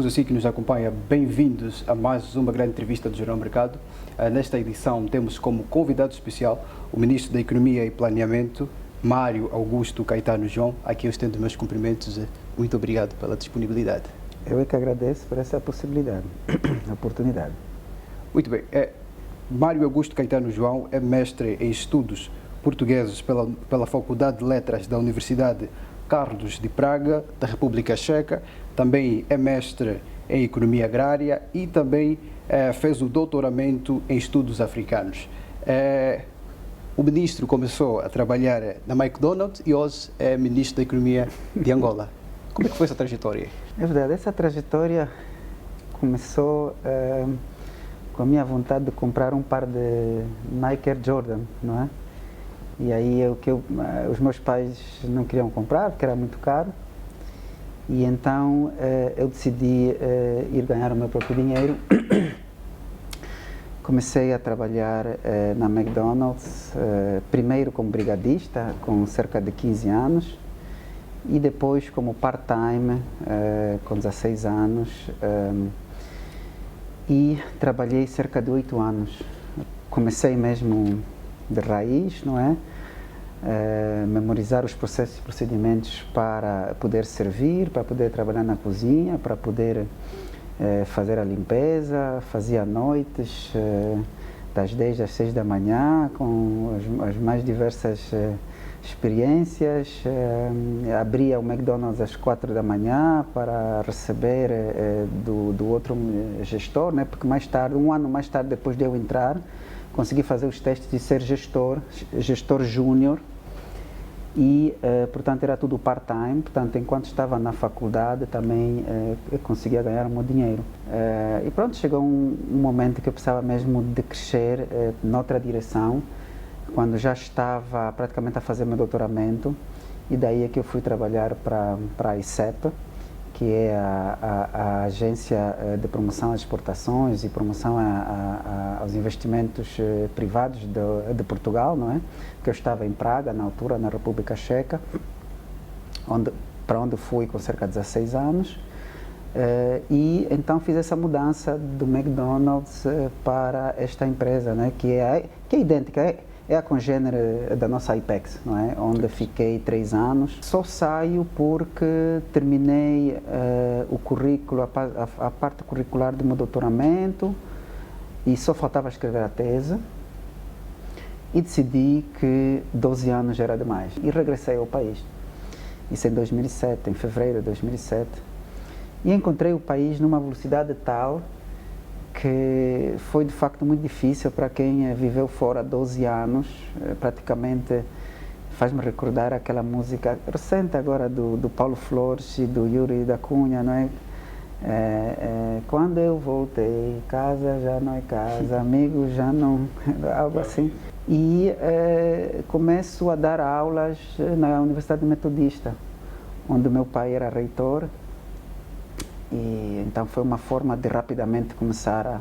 pessoas assim que nos acompanham, bem-vindos a mais uma grande entrevista do Jornal Mercado. Nesta edição temos como convidado especial o Ministro da Economia e Planeamento, Mário Augusto Caetano João. Aqui eu estendo meus cumprimentos. Muito obrigado pela disponibilidade. Eu é que agradeço por essa possibilidade, a oportunidade. Muito bem. Mário Augusto Caetano João é mestre em estudos portugueses pela Faculdade de Letras da Universidade Carlos de Praga, da República Checa. Também é mestre em Economia Agrária e também fez o doutoramento em Estudos Africanos. O ministro começou a trabalhar na McDonald's e hoje é ministro da Economia de Angola. Como é que foi essa trajetória? É verdade, essa trajetória começou com a minha vontade de comprar um par de Nike Air Jordan, não é? E aí os meus pais não queriam comprar porque era muito caro. E então eu decidi ir ganhar o meu próprio dinheiro. Comecei a trabalhar na McDonald's, primeiro como brigadista, com cerca de 15 anos, e depois como part-time, com 16 anos, e trabalhei cerca de 8 anos. Comecei mesmo de raiz, não é? Memorizar os processos e procedimentos para poder servir, para poder trabalhar na cozinha, para poder fazer a limpeza. Fazia noites das 10 às 6 da manhã com as mais diversas experiências. Abria o McDonald's às 4 da manhã para receber do outro gestor, né? Porque mais tarde, um ano mais tarde, depois de eu entrar, consegui fazer os testes de ser gestor júnior e, portanto, era tudo part-time. Portanto, enquanto estava na faculdade, também eu conseguia ganhar o meu dinheiro. E pronto, chegou um momento que eu precisava mesmo de crescer noutra direção, quando já estava praticamente a fazer meu doutoramento, e daí é que eu fui trabalhar para a ICEP, que é a Agência de Promoção às Exportações e Promoção aos Investimentos Privados de Portugal, não é? Que eu estava em Praga, na altura, na República Checa, para onde fui com cerca de 16 anos. E então fiz essa mudança do McDonald's para esta empresa, né? Que é idêntica, é a congênere da nossa IPEX, não é? Onde fiquei 3 anos. Só saio porque terminei o currículo, a parte curricular do meu doutoramento, e só faltava escrever a tese. E decidi que 12 anos era demais. E regressei ao país. Isso em 2007, em fevereiro de 2007. E encontrei o país numa velocidade tal que foi de facto muito difícil para quem viveu fora 12 anos. Praticamente faz-me recordar aquela música recente agora do Paulo Flores e do Yuri da Cunha, não é? Quando eu voltei, casa já não é casa, amigos já não, algo assim. E começo a dar aulas na Universidade Metodista, onde meu pai era reitor. E então foi uma forma de rapidamente começar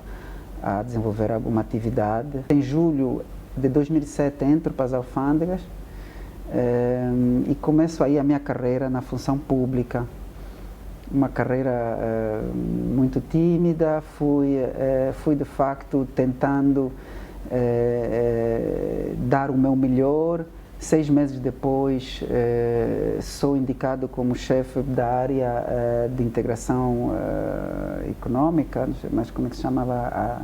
a desenvolver alguma atividade. Em julho de 2007 entro para as alfândegas e começo aí a minha carreira na função pública. Uma carreira muito tímida, fui de facto tentando dar o meu melhor. 6 meses depois, sou indicado como chefe da área de integração econômica, não sei mais como é que se chamava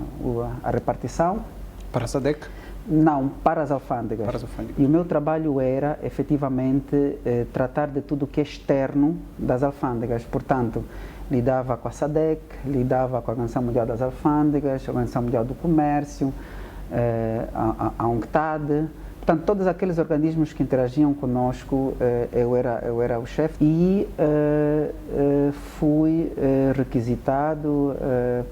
a repartição. Para a SADC? Não, para as alfândegas. Para as alfândegas. E o meu trabalho era, efetivamente, tratar de tudo que é externo das alfândegas. Portanto, lidava com a SADC, lidava com a Organização Mundial das Alfândegas, a Organização Mundial do Comércio, a UNCTAD. Portanto, todos aqueles organismos que interagiam conosco, eu era o chefe, e fui requisitado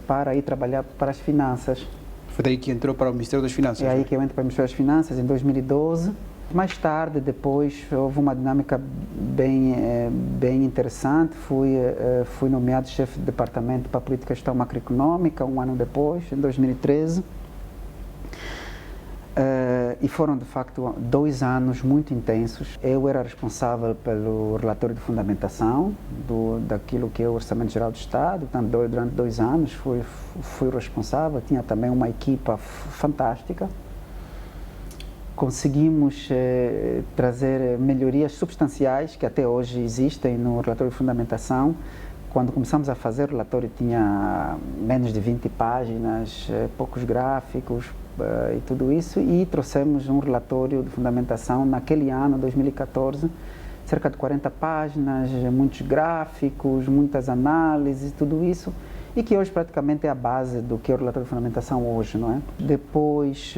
para ir trabalhar para as finanças. Foi daí que entrou para o Ministério das Finanças? É aí que eu entro para o Ministério das Finanças, em 2012. Mais tarde, depois, houve uma dinâmica bem interessante. Fui nomeado chefe de departamento para a política e gestão macroeconômica um ano depois, em 2013. E foram, de facto, 2 anos muito intensos. Eu era responsável pelo relatório de fundamentação daquilo que é o Orçamento Geral do Estado. Portanto, durante 2 anos fui responsável. Tinha também uma equipa fantástica. Conseguimos trazer melhorias substanciais que até hoje existem no relatório de fundamentação. Quando começamos a fazer, o relatório tinha menos de 20 páginas, poucos gráficos e tudo isso, e trouxemos um relatório de fundamentação naquele ano, 2014, cerca de 40 páginas, muitos gráficos, muitas análises, tudo isso, e que hoje praticamente é a base do que é o relatório de fundamentação hoje, não é? Depois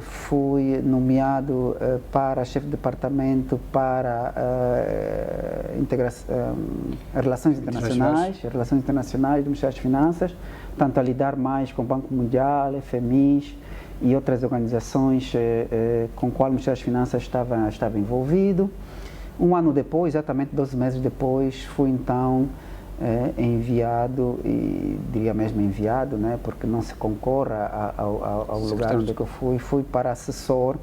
fui nomeado para chefe de departamento para relações internacionais do Ministério das Finanças, tanto a lidar mais com o Banco Mundial, FMIs e outras organizações com qual o Ministério das Finanças estava envolvido. Um ano depois, exatamente 12 meses depois, fui então enviado, e diria mesmo enviado, né, porque não se concorre ao lugar onde eu fui para assessor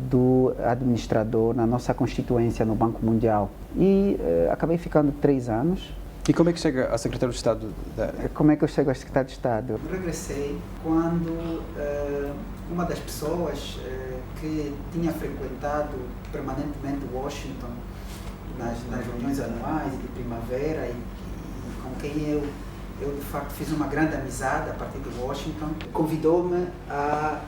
do administrador na nossa constituência no Banco Mundial. E acabei ficando 3 anos. E como é que chega a secretário de Estado? Como é que eu chego a secretário de Estado? Eu regressei quando uma das pessoas que tinha frequentado permanentemente Washington nas reuniões anuais de primavera e com quem eu de facto fiz uma grande amizade a partir de Washington, convidou-me a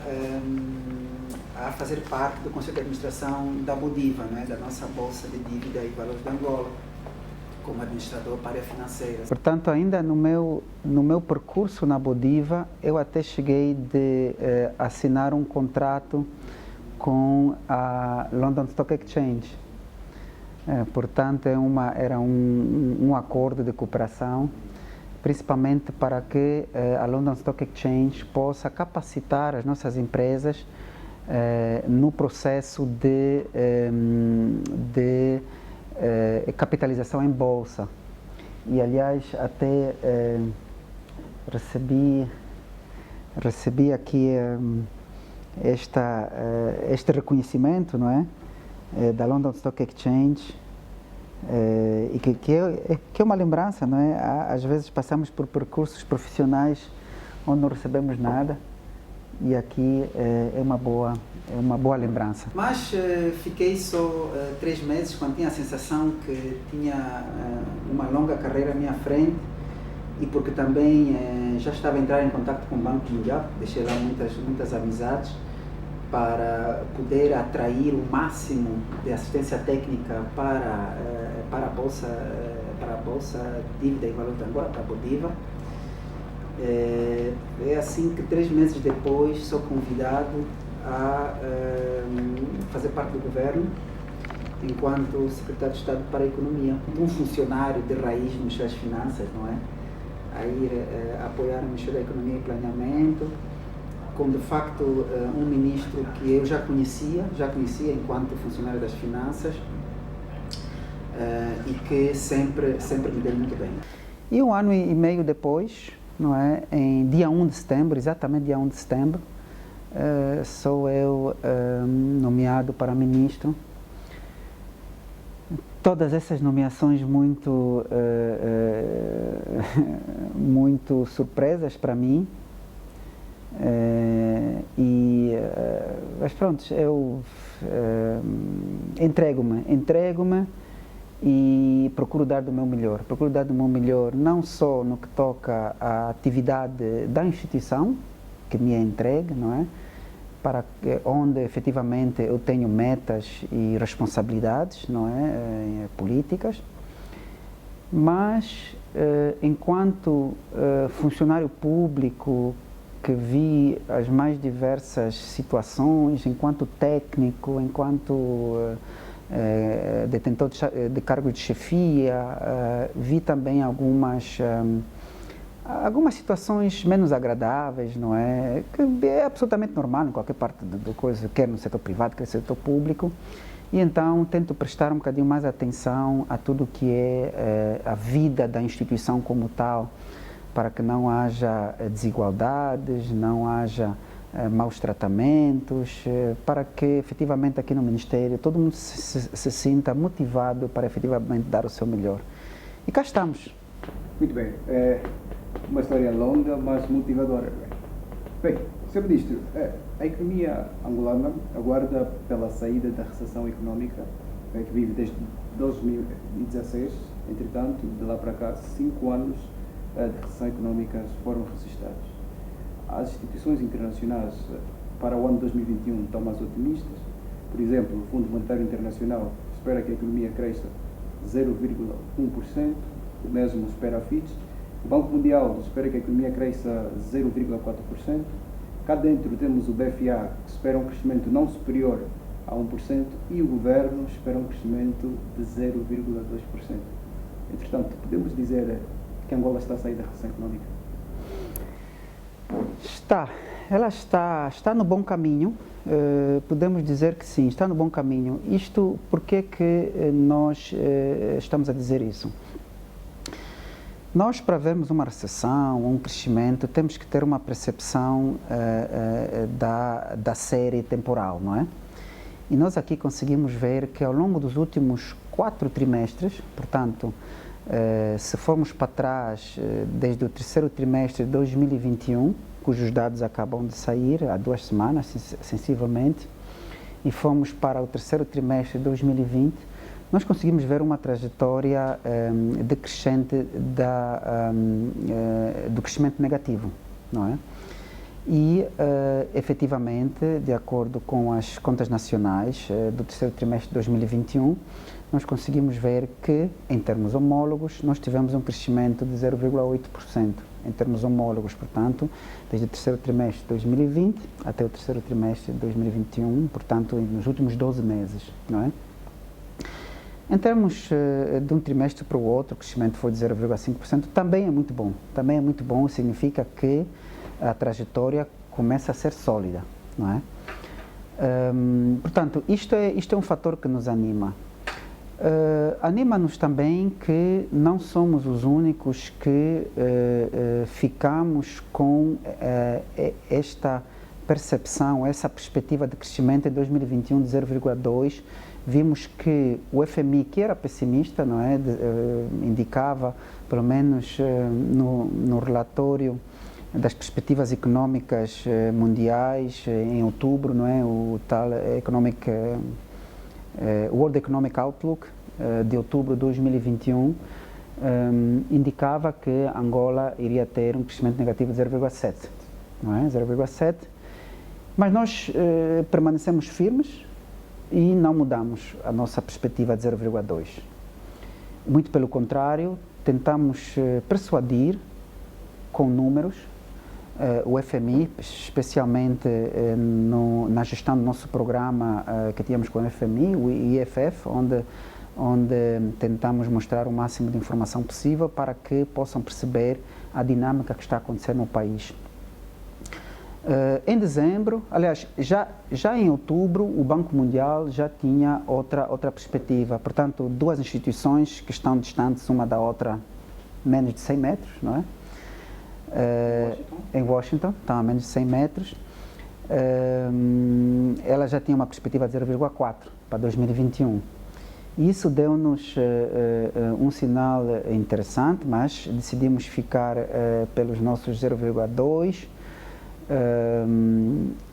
fazer parte do Conselho de Administração da Bodiva, né, da nossa Bolsa de Dívida e Valores de Angola, como administrador para a área financeira. Portanto, ainda no meu percurso na Bodiva, eu até cheguei de assinar um contrato com a London Stock Exchange. Portanto, era um acordo de cooperação, principalmente para que a London Stock Exchange possa capacitar as nossas empresas no processo de capitalização em bolsa. E, aliás, até recebi aqui este reconhecimento, não é? Da London Stock Exchange, e que é uma lembrança, não é? Às vezes passamos por percursos profissionais onde não recebemos nada, e aqui é uma boa lembrança. Mas fiquei só 3 meses, quando tinha a sensação que tinha uma longa carreira à minha frente, e porque também já estava a entrar em contato com o Banco Mundial, deixei lá muitas amizades, para poder atrair o máximo de assistência técnica para a Bolsa Dívida e Valor de Angola, para a Bodiva. É assim que 3 meses depois sou convidado a fazer parte do governo enquanto secretário de Estado para a Economia, um funcionário de raiz do Ministério das Finanças, não é? A ir apoiar o Ministério da Economia e Planeamento, com de facto um ministro que eu já conhecia enquanto funcionário das finanças, e que sempre me deu muito bem. E 1 ano e meio depois, não é, em dia 1 de setembro, exatamente dia 1 de setembro, sou eu nomeado para ministro. Todas essas nomeações muito surpresas para mim. Mas pronto, eu entrego-me e procuro dar do meu melhor, não só no que toca à atividade da instituição que me é entregue, não é? Onde efetivamente eu tenho metas e responsabilidades, não é? Políticas, mas enquanto funcionário público que vi as mais diversas situações, enquanto técnico, enquanto detentor de cargo de chefia, vi também algumas situações menos agradáveis, não é? Que é absolutamente normal em qualquer parte da coisa, quer no setor privado, quer no setor público. E então tento prestar um bocadinho mais atenção a tudo que é a vida da instituição como tal, para que não haja desigualdades, não haja maus tratamentos, para que efetivamente aqui no Ministério todo mundo se sinta motivado para efetivamente dar o seu melhor. E cá estamos. Muito bem. É uma história longa, mas motivadora. Bem, Sr. Ministro, a economia angolana aguarda pela saída da recessão económica que vive desde 2016. Entretanto, de lá para cá, 5 anos de recessão económica foram registrados. As instituições internacionais para o ano 2021 estão mais otimistas. Por exemplo, o Fundo Monetário Internacional espera que a economia cresça 0,1%, o mesmo espera a Fitch. O Banco Mundial espera que a economia cresça 0,4%. Cá dentro temos o BFA, que espera um crescimento não superior a 1%, e o Governo espera um crescimento de 0,2%. Entretanto, podemos dizer que Angola está a sair da recessão económica? Ela está no bom caminho, podemos dizer que sim, está no bom caminho. Isto, por que nós estamos a dizer isso? Nós, para vermos uma recessão, um crescimento, temos que ter uma percepção da série temporal, não é? E nós aqui conseguimos ver que ao longo dos últimos 4 trimestres, portanto, se formos para trás, desde o terceiro trimestre de 2021, cujos dados acabam de sair há 2 semanas, sensivelmente, e fomos para o terceiro trimestre de 2020, nós conseguimos ver uma trajetória decrescente do crescimento negativo, não é? E, efetivamente, de acordo com as contas nacionais do terceiro trimestre de 2021, nós conseguimos ver que, em termos homólogos, nós tivemos um crescimento de 0,8%. Em termos homólogos, portanto, desde o terceiro trimestre de 2020 até o terceiro trimestre de 2021, portanto, nos últimos 12 meses, não é? Em termos de um trimestre para o outro, o crescimento foi de 0,5%, também é muito bom. Também é muito bom, significa que a trajetória começa a ser sólida, não é? Portanto, isto é um fator que nos anima. Anima-nos também que não somos os únicos que ficamos com esta percepção, essa perspectiva de crescimento em 2021 de 0,2%. Vimos que o FMI, que era pessimista, não é? Indicava, pelo menos no relatório das perspectivas económicas mundiais, em outubro, não é? O tal World Economic Outlook de outubro de 2021 indicava que Angola iria ter um crescimento negativo de 0,7%, não é? 0,7%. Mas nós permanecemos firmes e não mudamos a nossa perspectiva de 0,2%. Muito pelo contrário, tentamos persuadir com números o FMI, especialmente na gestão do nosso programa que tínhamos com o FMI, o IFF, onde tentamos mostrar o máximo de informação possível para que possam perceber a dinâmica que está acontecendo no país. Em dezembro, aliás, já em outubro, o Banco Mundial já tinha outra perspectiva. Portanto, 2 instituições que estão distantes uma da outra menos de 100 metros, não é? Em Washington, estão a menos de 100 metros. Ela já tinha uma perspectiva de 0,4 para 2021. Isso deu-nos um sinal interessante, mas decidimos ficar pelos nossos 0,2.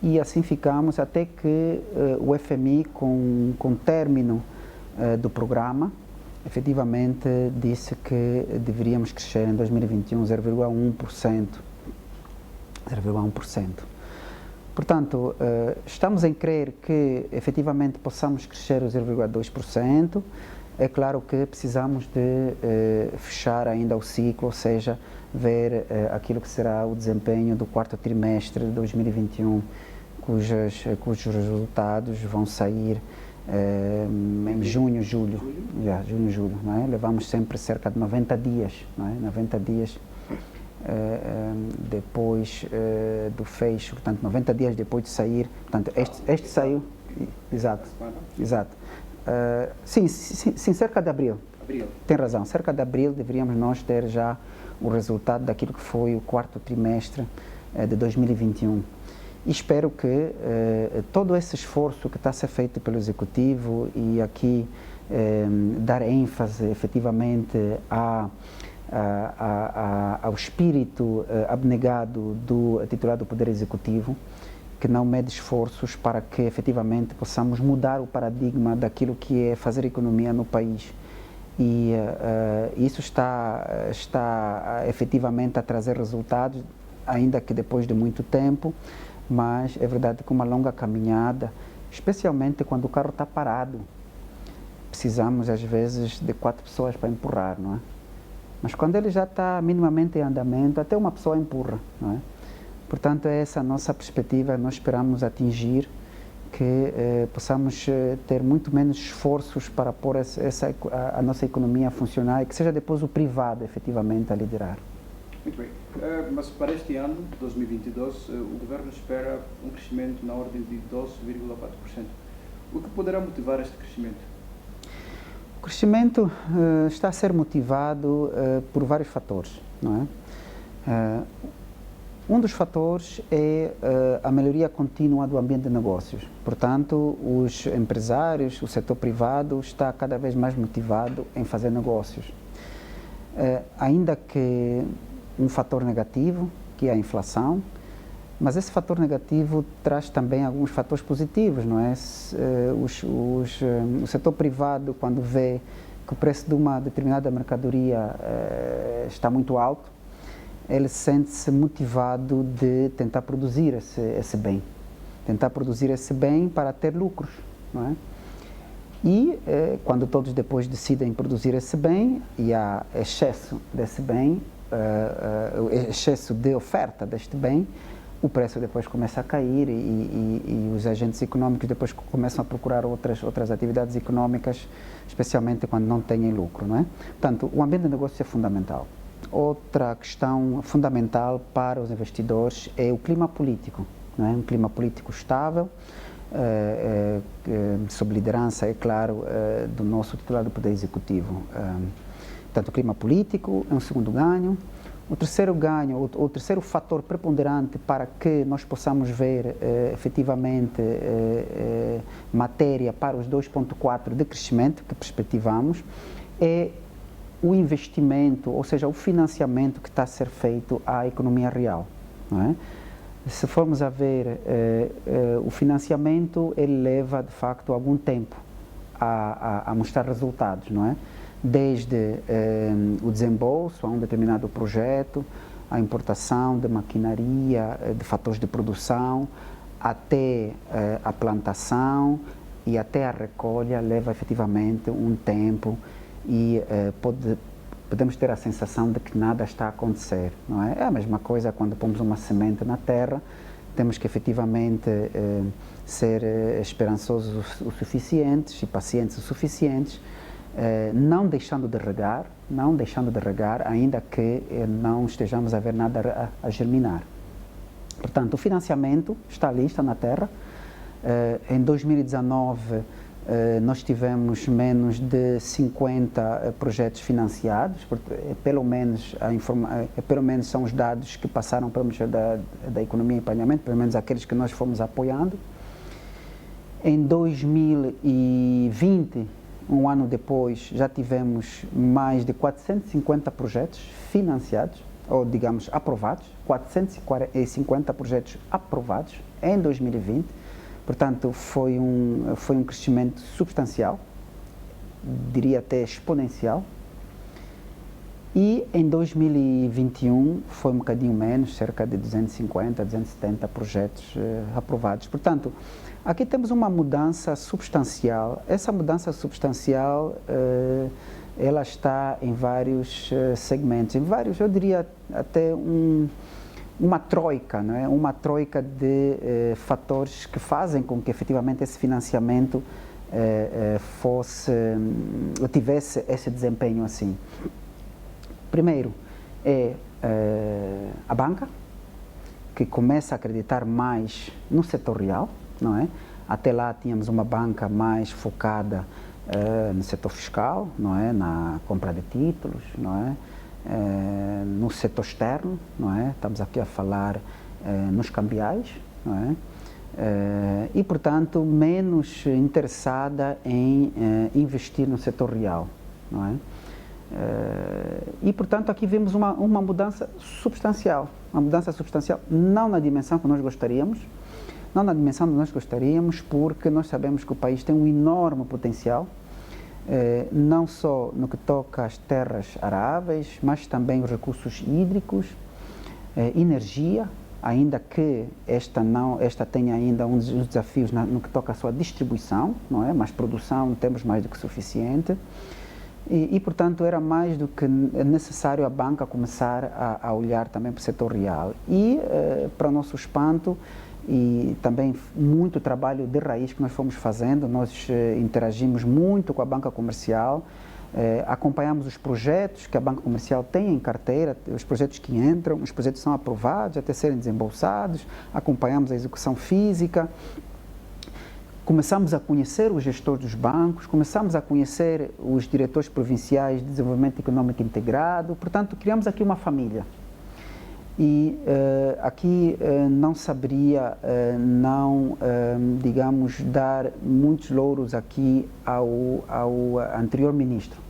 E assim ficamos até que o FMI, com o término do programa, efetivamente disse que deveríamos crescer em 2021 0,1%. 0,1%. Portanto, estamos em crer que efetivamente possamos crescer o 0,2%. É claro que precisamos de fechar ainda o ciclo, ou seja, ver aquilo que será o desempenho do 4º trimestre de 2021, cujos resultados vão sair em junho, julho. Junho, julho, não é? Levamos sempre cerca de 90 dias, não é? 90 dias depois do fecho, portanto, 90 dias depois de sair. Portanto, este saiu. Exato. Sim, cerca de abril. Tem razão, cerca de abril deveríamos nós ter já o resultado daquilo que foi o 4º trimestre de 2021. E espero que todo esse esforço que está a ser feito pelo Executivo e aqui dar ênfase efetivamente ao espírito abnegado do titular do Poder Executivo, que não mede esforços para que efetivamente possamos mudar o paradigma daquilo que é fazer economia no país. E isso está efetivamente a trazer resultados, ainda que depois de muito tempo, mas é verdade que uma longa caminhada, especialmente quando o carro está parado. Precisamos, às vezes, de 4 pessoas para empurrar, não é? Mas quando ele já está minimamente em andamento, até uma pessoa empurra, não é? Portanto, é essa a nossa perspectiva, nós esperamos atingir que possamos ter muito menos esforços para pôr a nossa economia a funcionar e que seja depois o privado, efetivamente, a liderar. Muito bem. Mas para este ano, 2022, o Governo espera um crescimento na ordem de 12,4%. O que poderá motivar este crescimento? O crescimento está a ser motivado por vários fatores, não é? Um dos fatores é a melhoria contínua do ambiente de negócios. Portanto, os empresários, o setor privado está cada vez mais motivado em fazer negócios. Ainda que um fator negativo, que é a inflação, mas esse fator negativo traz também alguns fatores positivos, não é? O setor privado, quando vê que o preço de uma determinada mercadoria está muito alto, ele sente-se motivado de tentar produzir esse bem. Tentar produzir esse bem para ter lucros, não é? E quando todos depois decidem produzir esse bem e há excesso desse bem, excesso de oferta deste bem, o preço depois começa a cair e os agentes econômicos depois começam a procurar outras atividades econômicas, especialmente quando não têm lucro, não é? Portanto, o ambiente de negócio é fundamental. Outra questão fundamental para os investidores é o clima político, não é? Um clima político estável, sob liderança, é claro, do nosso titular do Poder Executivo. Portanto, o clima político é um segundo ganho. O terceiro ganho, o terceiro fator preponderante para que nós possamos ver efetivamente matéria para os 2,4 de crescimento que perspectivamos é o investimento, ou seja, o financiamento que está a ser feito à economia real, não é? Se formos a ver o financiamento, ele leva de facto algum tempo a mostrar resultados, não é? Desde o desembolso a um determinado projeto, a importação de maquinaria, de fatores de produção, até a plantação e até a recolha, leva efetivamente um tempo e podemos ter a sensação de que nada está a acontecer, não é? É a mesma coisa quando pomos uma semente na terra, temos que efetivamente ser esperançosos o suficientes e pacientes o suficientes, não deixando de regar, ainda que não estejamos a ver nada a germinar. Portanto, o financiamento está ali, está na terra. Em 2019, nós tivemos menos de 50 projetos financiados, pelo menos são os dados que passaram para o Ministério da Economia e Planeamento, pelo menos aqueles que nós fomos apoiando. Em 2020, um ano depois, já tivemos mais de 450 projetos financiados, ou digamos aprovados, 450 projetos aprovados em 2020. Portanto, foi um crescimento substancial, diria até exponencial. E em 2021 foi um bocadinho menos, cerca de 250, 270 projetos aprovados. Portanto, aqui temos uma mudança substancial. Essa mudança substancial, ela está em vários segmentos, eu diria até uma troika, não é? Uma troika de fatores que fazem com que efetivamente esse financiamento tivesse esse desempenho assim. Primeiro é a banca, que começa a acreditar mais no setor real, não é? Até lá tínhamos uma banca mais focada no setor fiscal, não é? Na compra de títulos, não é? No setor externo, não é? Estamos aqui a falar nos cambiais, não é? E, portanto, menos interessada em investir no setor real, não é? E, portanto, aqui vemos uma mudança substancial, não na dimensão que nós gostaríamos, porque nós sabemos que o país tem um enorme potencial, não só no que toca às terras aráveis, mas também os recursos hídricos, energia, ainda que esta tenha ainda uns desafios no que toca à sua distribuição, não é? Mas produção temos mais do que suficiente. E, portanto, era mais do que necessário a banca começar a olhar também para o setor real. E, para o nosso espanto, e também muito trabalho de raiz que nós fomos fazendo, nós interagimos muito com a banca comercial, acompanhamos os projetos que a banca comercial tem em carteira, os projetos que entram, os projetos são aprovados até serem desembolsados, acompanhamos a execução física. Começamos a conhecer os gestores dos bancos, começamos a conhecer os diretores provinciais de desenvolvimento econômico integrado, portanto, criamos aqui uma família. E aqui não saberia digamos, dar muitos louros aqui ao anterior ministro,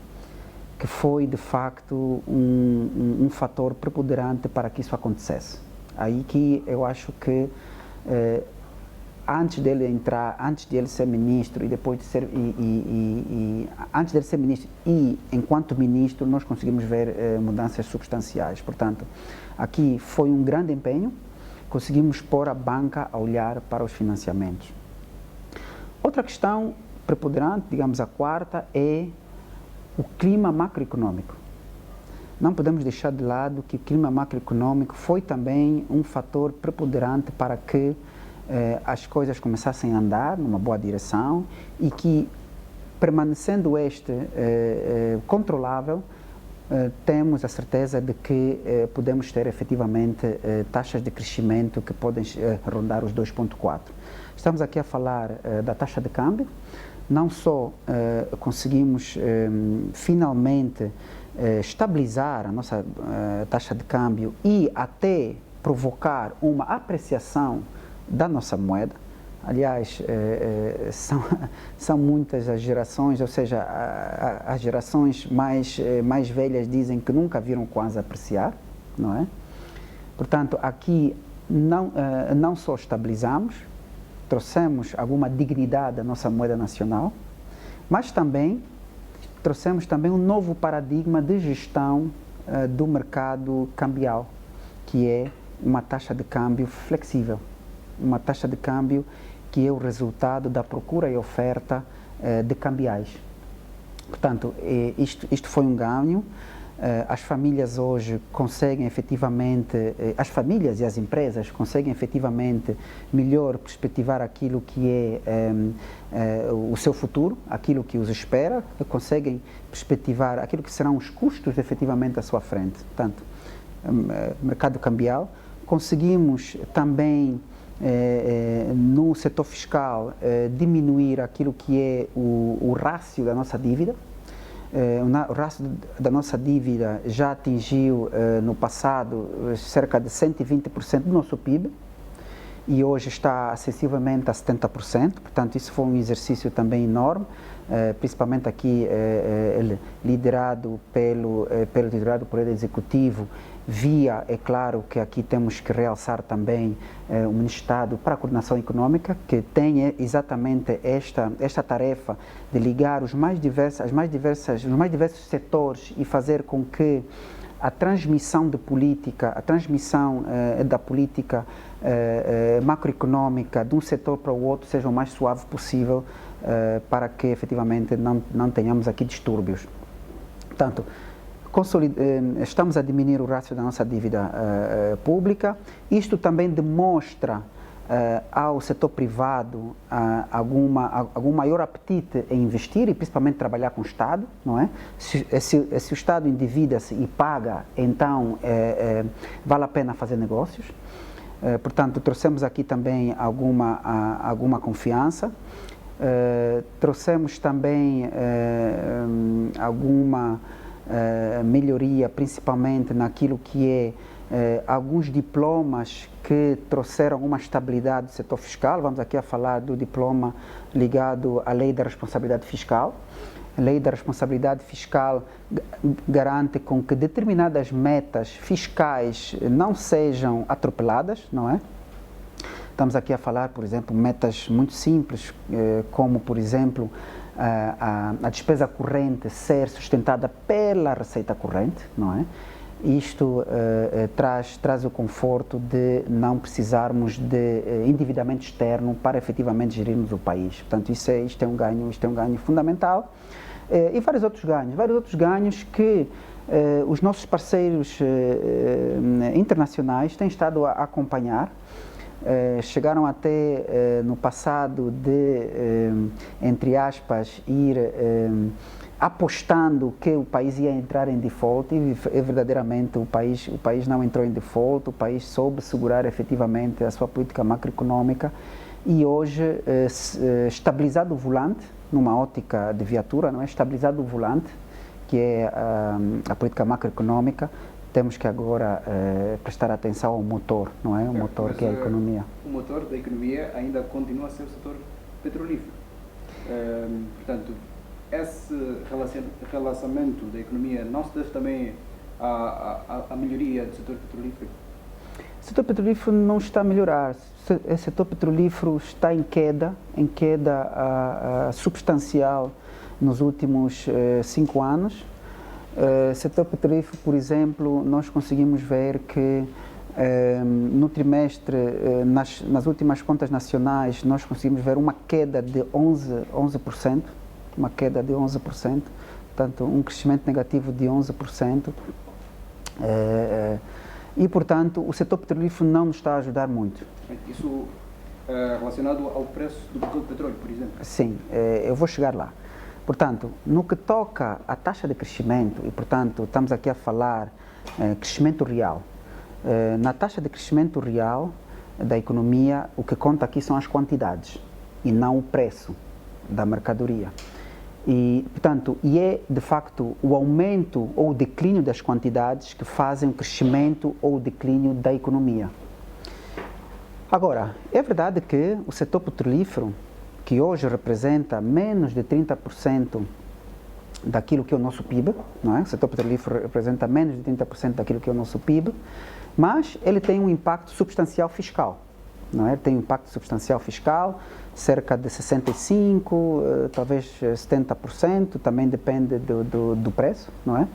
que foi, de facto, um fator preponderante para que isso acontecesse. Aí que eu acho que antes dele ser ministro e depois de ser antes dele ser ministro e enquanto ministro nós conseguimos ver mudanças substanciais. Portanto, aqui foi um grande empenho, conseguimos pôr a banca a olhar para os financiamentos. Outra questão preponderante, digamos a quarta, é o clima macroeconômico. Não podemos deixar de lado que o clima macroeconômico foi também um fator preponderante para que as coisas começassem a andar numa boa direção e que, permanecendo controlável, temos a certeza de que podemos ter efetivamente taxas de crescimento que podem rondar os 2,4. Estamos aqui a falar da taxa de câmbio, não só conseguimos finalmente estabilizar a nossa taxa de câmbio e até provocar uma apreciação da nossa moeda. Aliás, são muitas as gerações, ou seja, as gerações mais velhas dizem que nunca viram quase apreciar, não é? Portanto, aqui não só estabilizamos, trouxemos alguma dignidade à nossa moeda nacional, mas também trouxemos também um novo paradigma de gestão do mercado cambial, que é uma taxa de câmbio flexível. Uma taxa de câmbio que é o resultado da procura e oferta de cambiais. Portanto, isto foi um ganho. As famílias hoje conseguem efetivamente, as famílias e as empresas conseguem efetivamente melhor perspectivar aquilo que é o seu futuro, aquilo que os espera, conseguem perspectivar aquilo que serão os custos efetivamente à sua frente. Portanto, mercado cambial. Conseguimos também no setor fiscal diminuir aquilo que é o rácio da nossa dívida. O rácio da nossa dívida já atingiu no passado cerca de 120% do nosso PIB e hoje está sensivelmente a 70%, portanto isso foi um exercício também enorme, principalmente aqui liderado pelo Poder Executivo, via, é claro que aqui temos que realçar também o Ministério para a Coordenação Econômica, que tem exatamente esta tarefa de ligar os mais diversos setores e fazer com que a transmissão de política, da política macroeconômica de um setor para o outro seja o mais suave possível para que efetivamente não tenhamos aqui distúrbios. Portanto, estamos a diminuir o rácio da nossa dívida pública. Isto também demonstra ao setor privado algum maior apetite em investir e principalmente trabalhar com o Estado, não é? Se o Estado endivida-se e paga, então vale a pena fazer negócios. Portanto, trouxemos aqui também alguma confiança. Trouxemos também alguma melhoria, principalmente naquilo que alguns diplomas que trouxeram uma estabilidade do setor fiscal. Vamos aqui a falar do diploma ligado à Lei da Responsabilidade Fiscal. A Lei da Responsabilidade Fiscal garante com que determinadas metas fiscais não sejam atropeladas, não é? Estamos aqui a falar, por exemplo, metas muito simples, como, por exemplo, a despesa corrente ser sustentada pela receita corrente, não é? Isto traz o conforto de não precisarmos de endividamento externo para efetivamente gerirmos o país. Portanto, isto é um ganho fundamental. E vários outros ganhos que os nossos parceiros internacionais têm estado a acompanhar. Chegaram até no passado de, entre aspas, ir apostando que o país ia entrar em default e verdadeiramente o país não entrou em default, o país soube segurar efetivamente a sua política macroeconômica e hoje, estabilizado o volante, numa ótica de viatura, não é? Estabilizado o volante, que é a política macroeconômica, temos que agora prestar atenção ao motor, não é? O motor que é a economia. O motor da economia ainda continua a ser o setor petrolífero. Portanto, esse relacionamento da economia não se deve também à melhoria do setor petrolífero? O setor petrolífero não está a melhorar. O setor petrolífero está em queda substancial nos últimos 5 anos. Setor petrolífero, por exemplo, nós conseguimos ver que no trimestre, nas últimas contas nacionais, nós conseguimos ver uma queda de 11%, uma queda de 11%, portanto, um crescimento negativo de 11%. E, portanto, o setor petrolífero não nos está a ajudar muito. Isso relacionado ao preço do petróleo, por exemplo? Sim, eu vou chegar lá. Portanto, no que toca à taxa de crescimento, e portanto estamos aqui a falar crescimento real, na taxa de crescimento real da economia, o que conta aqui são as quantidades e não o preço da mercadoria. E, portanto, é de facto o aumento ou o declínio das quantidades que fazem o crescimento ou o declínio da economia. Agora, é verdade que o setor petrolífero, que hoje representa menos de 30% daquilo que é o nosso PIB, não é? O setor petrolífero representa menos de 30% daquilo que é o nosso PIB, mas ele tem um impacto substancial fiscal, não é? Ele tem um impacto substancial fiscal, cerca de 65%, talvez 70%, também depende do preço, não é?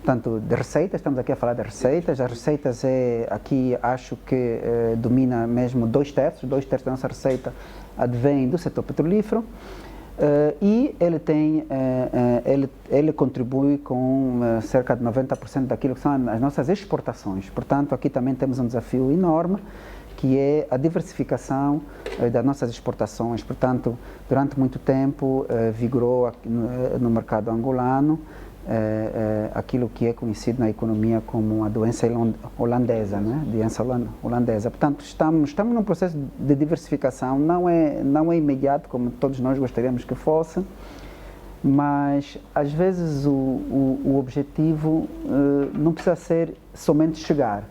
Portanto, de receitas, estamos aqui a falar de receitas. As receitas aqui acho que domina mesmo 2/3 da nossa receita advém do setor petrolífero e ele contribui com cerca de 90% daquilo que são as nossas exportações. Portanto, aqui também temos um desafio enorme, que é a diversificação das nossas exportações. Portanto, durante muito tempo vigorou no mercado angolano aquilo que é conhecido na economia como a doença holandesa, né? Doença holandesa. Portanto, estamos num processo de diversificação, não é imediato como todos nós gostaríamos que fosse, mas às vezes o objetivo não precisa ser somente chegar.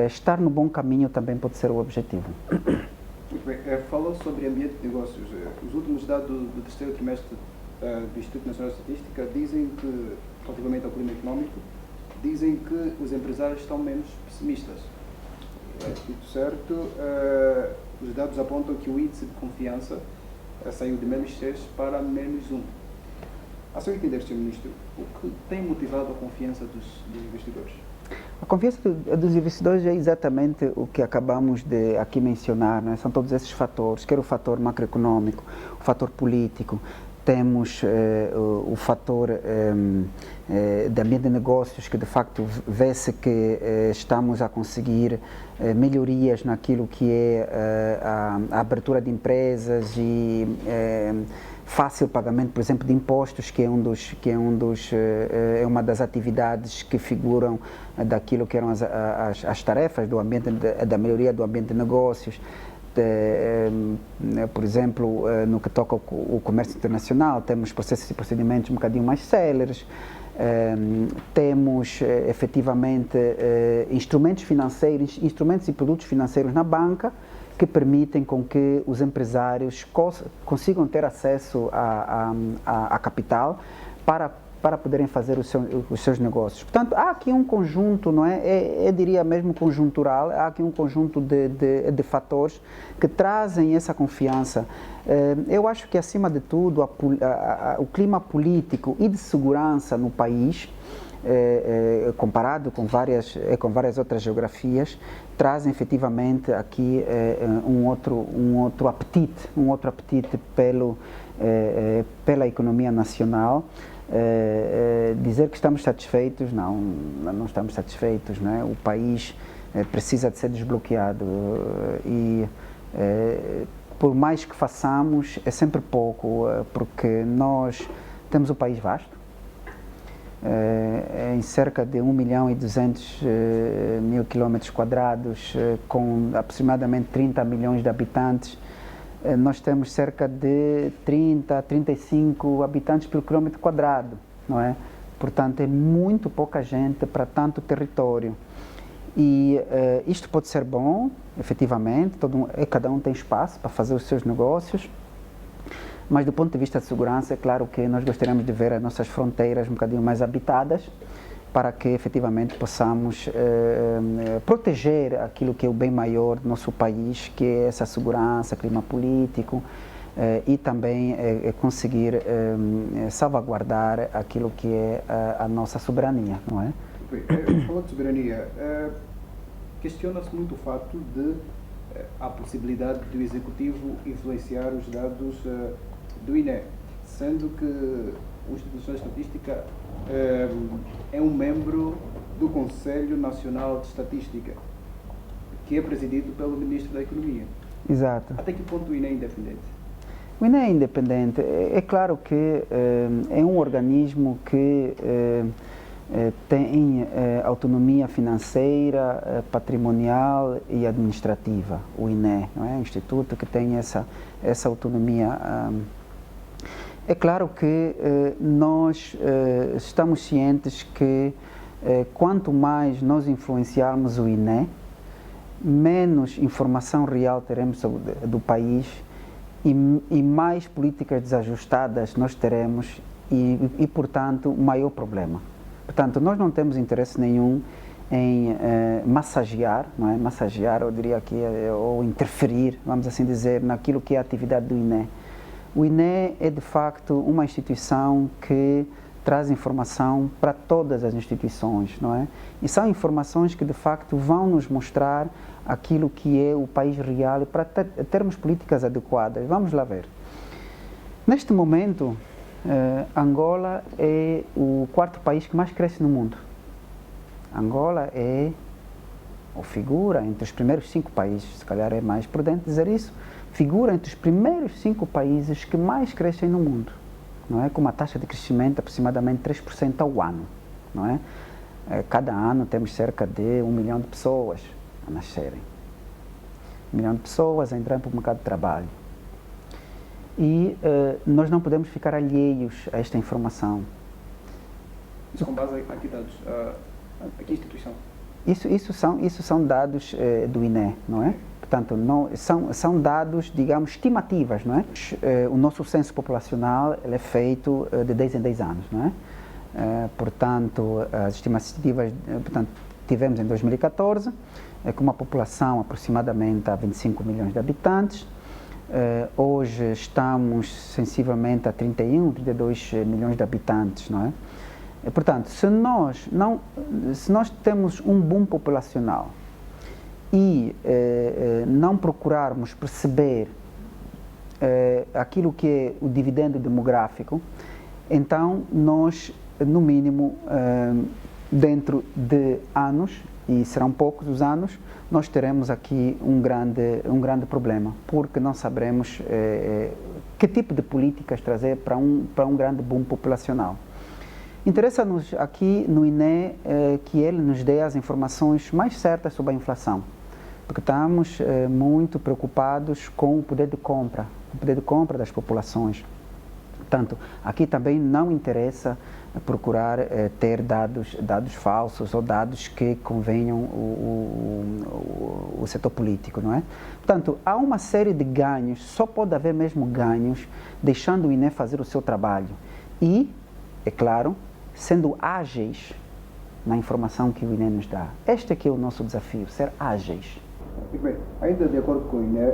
Estar no bom caminho também pode ser o objetivo. Muito bem. Falou sobre ambiente de negócios. Os últimos dados do terceiro trimestre do Instituto Nacional de Estatística dizem que, relativamente ao clima económico, dizem que os empresários estão menos pessimistas. Tudo certo, os dados apontam que o índice de confiança saiu de -6 para -1. A seu entender, Sr. Ministro, o que tem motivado a confiança dos investidores? A confiança dos investidores é exatamente o que acabamos de aqui mencionar, né? São todos esses fatores, quer o fator macroeconômico, o fator político, temos o fator de ambiente de negócios, que de facto vê-se que estamos a conseguir melhorias naquilo que é a abertura de empresas e fácil pagamento, por exemplo, de impostos, que é uma das atividades que figuram daquilo que eram as tarefas do ambiente, da melhoria do ambiente de negócios. por exemplo, no que toca ao comércio internacional, temos processos e procedimentos um bocadinho mais céleres, temos efetivamente instrumentos financeiros, instrumentos e produtos financeiros na banca que permitem com que os empresários consigam ter acesso a capital para poderem fazer os seus negócios. Portanto, há aqui um conjunto, não é? Eu diria mesmo conjuntural, há aqui um conjunto de fatores que trazem essa confiança. Eu acho que, acima de tudo, o clima político e de segurança no país, comparado com várias outras geografias, trazem efetivamente aqui um outro apetite pela economia nacional. Dizer que estamos satisfeitos, não estamos satisfeitos, não é? O país precisa de ser desbloqueado e por mais que façamos é sempre pouco, porque nós temos um país vasto, em cerca de 1.200.000 km², com aproximadamente 30 milhões de habitantes. Nós temos cerca de 30, 35 habitantes por quilômetro quadrado, não é? Portanto, é muito pouca gente para tanto território. E isto pode ser bom, efetivamente, cada um tem espaço para fazer os seus negócios, mas do ponto de vista de segurança, é claro que nós gostaríamos de ver as nossas fronteiras um bocadinho mais habitadas, para que efetivamente possamos proteger aquilo que é o bem maior do nosso país, que é essa segurança, clima político, e também conseguir salvaguardar aquilo que é a nossa soberania, não é? Falando de soberania, questiona-se muito o fato de a possibilidade do Executivo influenciar os dados do INE, sendo que o Instituto de Estatística é um membro do Conselho Nacional de Estatística, que é presidido pelo Ministro da Economia. Exato. Até que ponto o INE é independente? O INE é independente. É claro que é um organismo que tem autonomia financeira, patrimonial e administrativa, o INE, não é? Um instituto que tem essa autonomia. É claro que nós estamos cientes que quanto mais nós influenciarmos o INE, menos informação real teremos do país e mais políticas desajustadas nós teremos e portanto, maior problema. Portanto, nós não temos interesse nenhum em massagear, não é? Massagear, eu diria aqui, ou interferir, vamos assim dizer, naquilo que é a atividade do INE. O INE é, de facto, uma instituição que traz informação para todas as instituições, não é? E são informações que, de facto, vão nos mostrar aquilo que é o país real para termos políticas adequadas. Vamos lá ver. Neste momento, Angola é o quarto país que mais cresce no mundo. Angola ou figura entre os primeiros 5 países, se calhar é mais prudente dizer isso, figura entre os primeiros 5 países que mais crescem no mundo, não é? Com uma taxa de crescimento de aproximadamente 3% ao ano, não é? Cada ano temos cerca de 1 milhão de pessoas a nascerem, 1 milhão de pessoas a entrarem para o mercado de trabalho. E nós não podemos ficar alheios a esta informação. Isso com base a que dados? A que instituição? Isso são dados do INE, não é? Portanto, são dados, digamos, estimativas, não é? O nosso censo populacional ele é feito de 10 em 10 anos, não é? Portanto, as estimativas, tivemos em 2014, com uma população aproximadamente a 25 milhões de habitantes. Hoje estamos sensivelmente a 31, 32 milhões de habitantes, não é? Portanto, se nós temos um boom populacional e não procurarmos perceber aquilo que é o dividendo demográfico, então nós, no mínimo, dentro de anos, e serão poucos os anos, nós teremos aqui um grande problema, porque não saberemos que tipo de políticas trazer para um grande boom populacional. Interessa-nos aqui no INE que ele nos dê as informações mais certas sobre a inflação. porque estamos muito preocupados com o poder de compra das populações. Portanto, aqui também não interessa procurar ter dados falsos ou dados que convenham o setor político, não é? Portanto, há uma série de ganhos, só pode haver mesmo ganhos deixando o INE fazer o seu trabalho e, é claro, sendo ágeis na informação que o INE nos dá. Este é que é o nosso desafio, ser ágeis. Muito bem, ainda de acordo com o INE,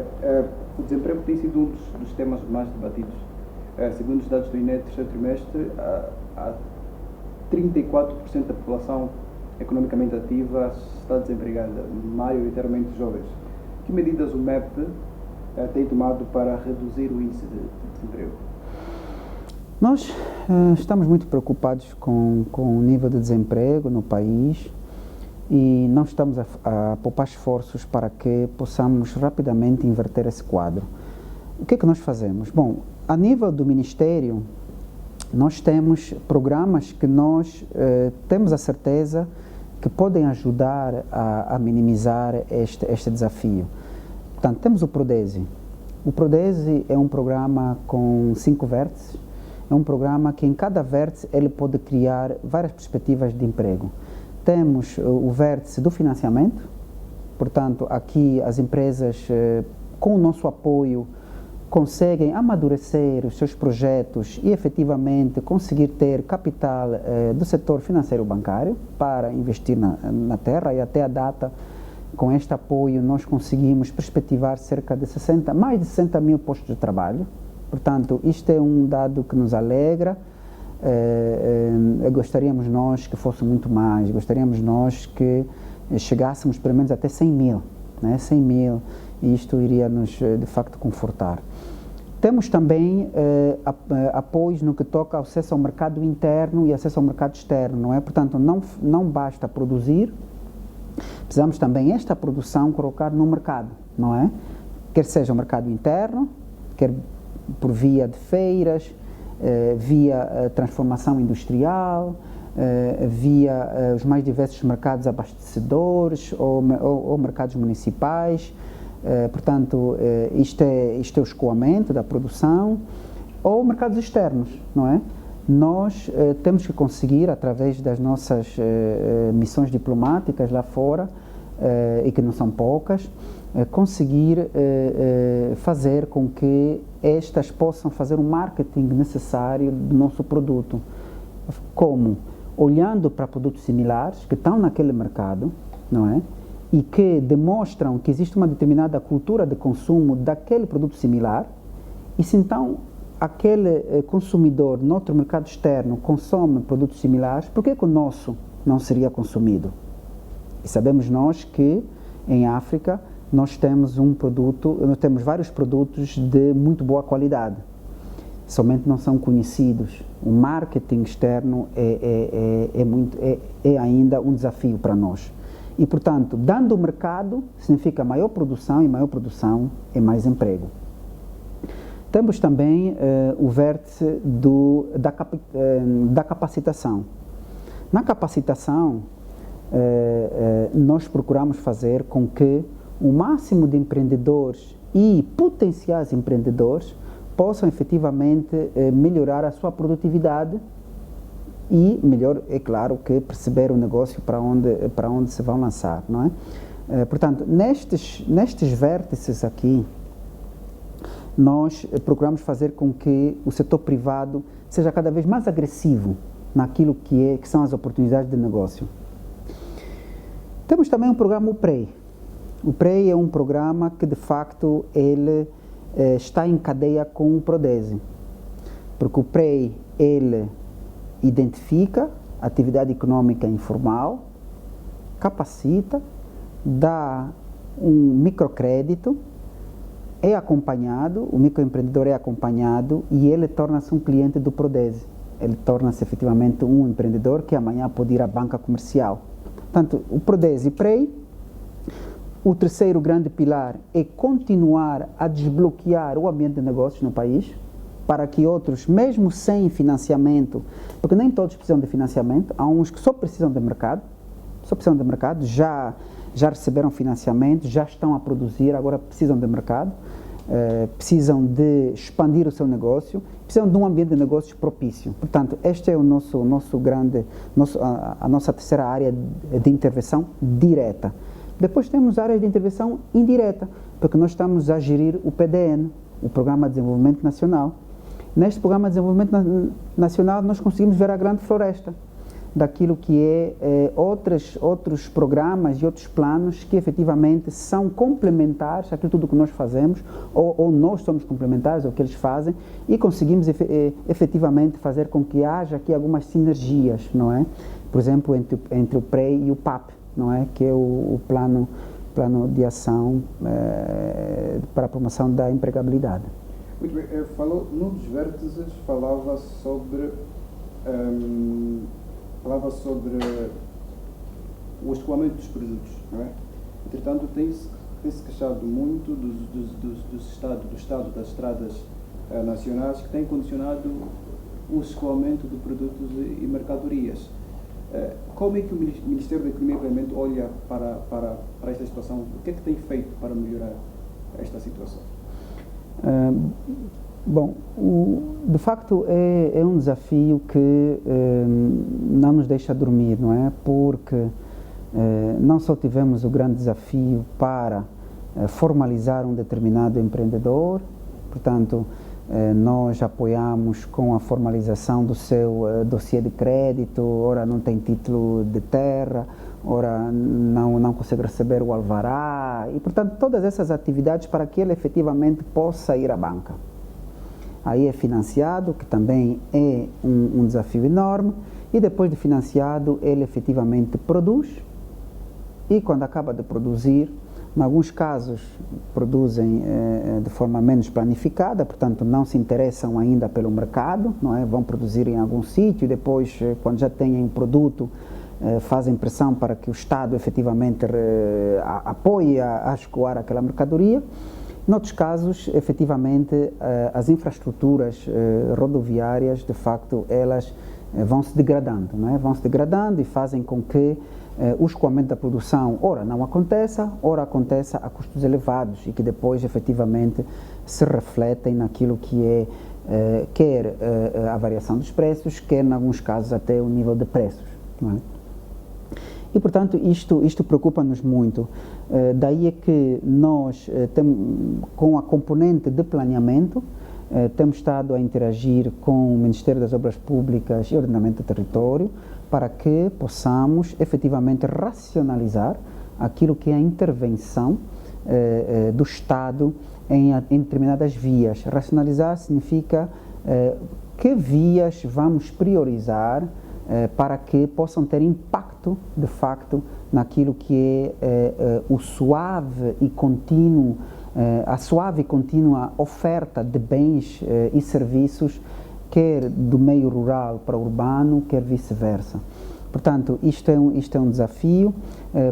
o desemprego tem sido um dos temas mais debatidos. Segundo os dados do INE, terceiro trimestre, há 34% da população economicamente ativa está desempregada, maioritariamente jovens. Que medidas o MEP tem tomado para reduzir o índice de desemprego? Nós estamos muito preocupados com o nível de desemprego no país e não estamos a poupar esforços para que possamos rapidamente inverter esse quadro. O que é que nós fazemos? Bom, a nível do Ministério, nós temos programas que nós temos a certeza que podem ajudar a minimizar este desafio. Portanto, temos o Prodesi. O Prodesi é um programa com 5 vértices, é um programa que em cada vértice ele pode criar várias perspectivas de emprego. Temos o vértice do financiamento, portanto, aqui as empresas, com o nosso apoio, conseguem amadurecer os seus projetos e efetivamente conseguir ter capital do setor financeiro bancário para investir na terra e até a data, com este apoio, nós conseguimos perspectivar cerca de mais de 60 mil postos de trabalho. Portanto, isto é um dado que nos alegra. Gostaríamos nós que fosse muito mais, gostaríamos nós que chegássemos pelo menos até 100 mil, né? 100 mil, e isto iria nos de facto confortar. Temos também apoios no que toca ao acesso ao mercado interno e acesso ao mercado externo, não é? Portanto, não basta produzir, precisamos também esta produção colocar no mercado, não é? Quer seja o mercado interno, quer por via de feiras, via transformação industrial, via os mais diversos mercados abastecedores ou mercados municipais. Portanto, isto é o escoamento da produção, ou mercados externos, não é? Nós temos que conseguir, através das nossas missões diplomáticas lá fora, e que não são poucas, conseguir fazer com que estas possam fazer o marketing necessário do nosso produto. Como? Olhando para produtos similares que estão naquele mercado, não é? E que demonstram que existe uma determinada cultura de consumo daquele produto similar, e se então aquele consumidor no outro mercado externo consome produtos similares, por que o nosso não seria consumido? E sabemos nós que em África nós temos vários produtos de muito boa qualidade, somente não são conhecidos. O marketing externo é ainda um desafio para nós. E, portanto, dando o mercado, significa maior produção, e maior produção é mais emprego. Temos também o vértice da capacitação. Na capacitação, nós procuramos fazer com que o máximo de empreendedores e potenciais empreendedores possam efetivamente melhorar a sua produtividade e, melhor, é claro, que perceber o negócio para onde se vão lançar, não é? Portanto, nestes vértices aqui, nós procuramos fazer com que o setor privado seja cada vez mais agressivo naquilo que são as oportunidades de negócio. Temos também um programa, o PREI. O PREI é um programa que, de facto, ele está em cadeia com o Prodesi, porque o PREI, ele identifica a atividade econômica informal, capacita, dá um microcrédito, é acompanhado, o microempreendedor é acompanhado e ele torna-se um cliente do Prodesi. Ele torna-se efetivamente um empreendedor que amanhã pode ir à banca comercial. Portanto, o Prodesi PREI, o terceiro grande pilar é continuar a desbloquear o ambiente de negócios no país, para que outros, mesmo sem financiamento, porque nem todos precisam de financiamento, há uns que só precisam de mercado, já já receberam financiamento, já estão a produzir, agora precisam de mercado, precisam de expandir o seu negócio, precisam de um ambiente de negócios propício. Portanto, este é a nossa terceira área de intervenção direta. Depois temos áreas de intervenção indireta, porque nós estamos a gerir o PDN, o Programa de Desenvolvimento Nacional. Neste Programa de Desenvolvimento Nacional nós conseguimos ver a grande floresta daquilo que outros programas e outros planos que efetivamente são complementares àquilo tudo que nós fazemos, ou nós somos complementares ao que eles fazem, e conseguimos efetivamente fazer com que haja aqui algumas sinergias, não é? Por exemplo, entre o PREI e o PAP, não é? Que é o plano de ação para a promoção da empregabilidade. Muito bem, falou, num dos vértices falava sobre o escoamento dos produtos, não é? Entretanto, tem-se queixado muito do estado das estradas nacionais, que tem condicionado o escoamento de produtos e mercadorias. Como é que o Ministério da Economia e Planeamento olha para esta situação? O que é que tem feito para melhorar esta situação? Bom, de facto é um desafio que não nos deixa dormir, não é? Porque não só tivemos o grande desafio para formalizar um determinado empreendedor, portanto, nós apoiamos com a formalização do seu dossiê de crédito, ora não tem título de terra, ora não consegue receber o alvará, e portanto todas essas atividades para que ele efetivamente possa ir à banca. Aí é financiado, que também é um desafio enorme, e depois de financiado ele efetivamente produz, e quando acaba de produzir, em alguns casos produzem de forma menos planificada, portanto não se interessam ainda pelo mercado, não é? Vão produzir em algum sítio e depois, quando já têm um produto, fazem pressão para que o Estado efetivamente apoie a escoar aquela mercadoria. Noutros casos, efetivamente, as infraestruturas rodoviárias, de facto, elas vão se degradando, não é? Vão se degradando e fazem com que o escoamento da produção, ora não aconteça a custos elevados e que depois efetivamente se refletem naquilo que é quer a variação dos preços, quer em alguns casos até o nível de preços, não é? E portanto isto preocupa-nos muito, daí é que nós com a componente de planeamento temos estado a interagir com o Ministério das Obras Públicas e Ordenamento do Território para que possamos efetivamente racionalizar aquilo que é a intervenção do Estado em determinadas vias. Racionalizar significa que vias vamos priorizar para que possam ter impacto, de facto, naquilo que é o suave e contínuo, a suave e contínua oferta de bens e serviços, quer do meio rural para o urbano, quer vice-versa. Portanto, isto é um desafio.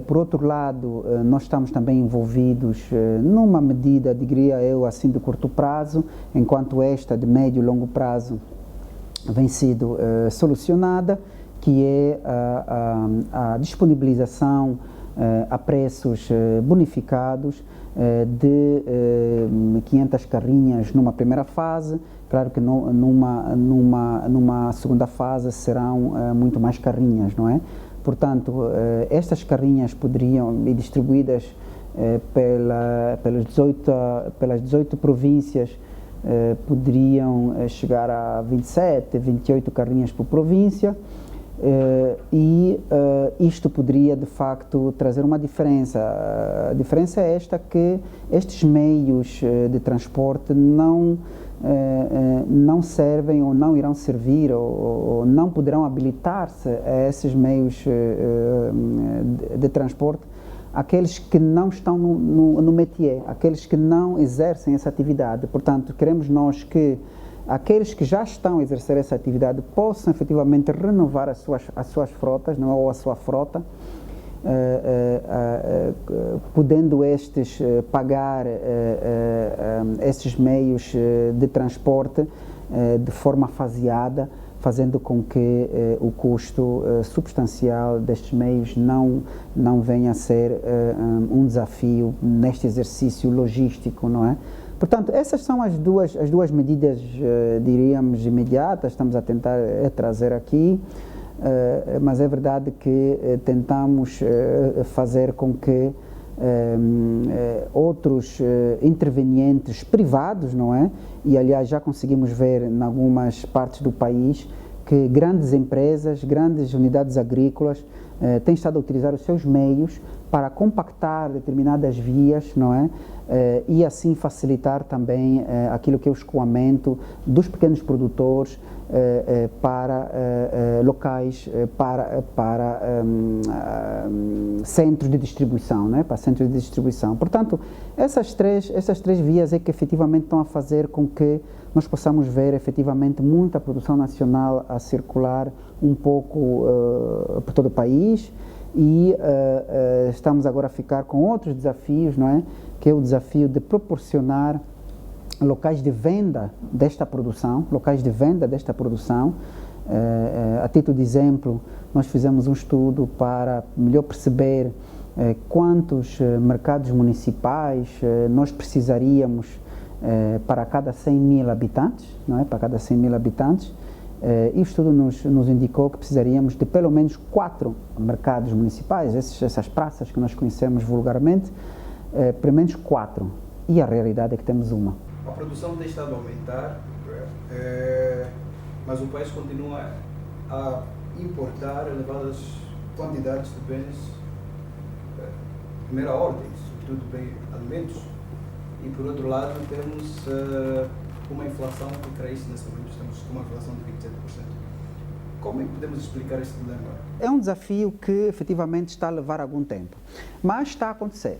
Por outro lado, nós estamos também envolvidos numa medida, diria eu, assim de curto prazo, enquanto esta de médio e longo prazo vem sido solucionada, que é a disponibilização a preços bonificados de 500 carrinhas numa primeira fase. Claro que numa segunda fase serão muito mais carrinhas, não é? Portanto, estas carrinhas poderiam ir distribuídas pelas 18 províncias, poderiam chegar a 27, 28 carrinhas por província, e isto poderia de facto trazer uma diferença. A diferença é esta, que estes meios de transporte não servem ou não irão servir ou não poderão habilitar-se a esses meios de transporte aqueles que não estão no métier, aqueles que não exercem essa atividade. Portanto, queremos nós que aqueles que já estão a exercer essa atividade possam efetivamente renovar as suas frotas, não é? Ou a sua frota, podendo estes pagar esses meios de transporte de forma faseada, fazendo com que o custo substancial destes meios não venha a ser um desafio neste exercício logístico, não é? Portanto, essas são as duas medidas, diríamos, imediatas, estamos a tentar trazer aqui, mas é verdade que tentamos fazer com que outros intervenientes privados, não é? E aliás já conseguimos ver em algumas partes do país que grandes empresas, grandes unidades agrícolas têm estado a utilizar os seus meios para compactar determinadas vias, não é? E assim facilitar também aquilo que é o escoamento dos pequenos produtores para locais, para centros de distribuição, né? Para centros de distribuição. Portanto, essas três vias é que efetivamente estão a fazer com que nós possamos ver efetivamente muita produção nacional a circular um pouco por todo o país e estamos agora a ficar com outros desafios, não é? Que é o desafio de proporcionar locais de venda desta produção, a título de exemplo, nós fizemos um estudo para melhor perceber quantos mercados municipais nós precisaríamos para cada 100 mil habitantes, não é? Para cada 100 mil habitantes, e o estudo nos indicou que precisaríamos de pelo menos 4 mercados municipais, essas praças que nós conhecemos vulgarmente, pelo menos 4, e a realidade é que temos uma. A produção tem estado a aumentar, mas o país continua a importar elevadas quantidades de bens de primeira ordem, sobretudo bem alimentos, e por outro lado temos uma inflação que cresce nesse momento, estamos com uma inflação de 27%. Como é que podemos explicar este dilema? É um desafio que efetivamente está a levar algum tempo, mas está a acontecer.